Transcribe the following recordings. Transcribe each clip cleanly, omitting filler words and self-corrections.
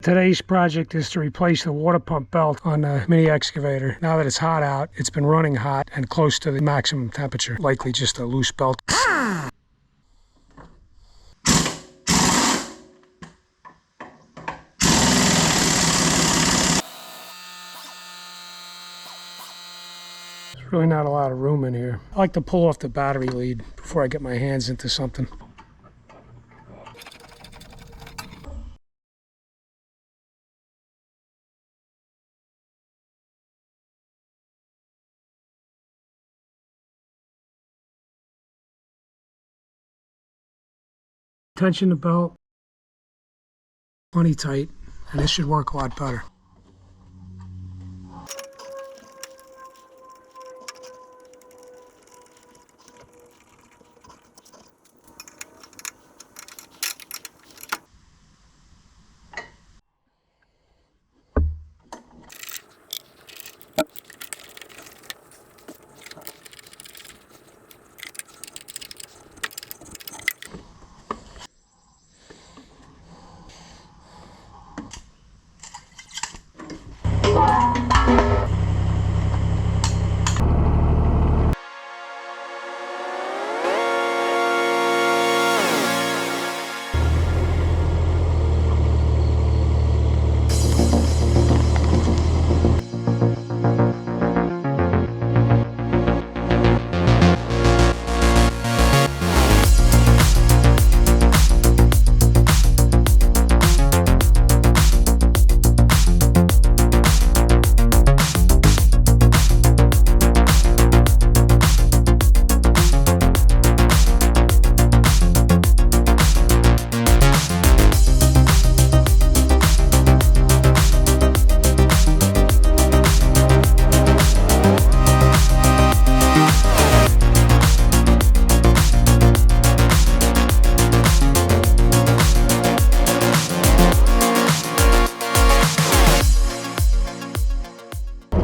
Today's project is to replace the water pump belt on the mini excavator. Now that it's hot out, it's been running hot and close to the maximum temperature. Likely just a loose belt. There's really not a lot of room in here. I like to pull off the battery lead before I get my hands into something. Tension the belt plenty tight, and this should work a lot better.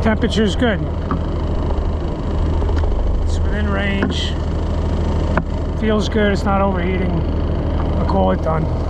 Temperature is good. It's within range. Feels good. It's not overheating. I'll call it done.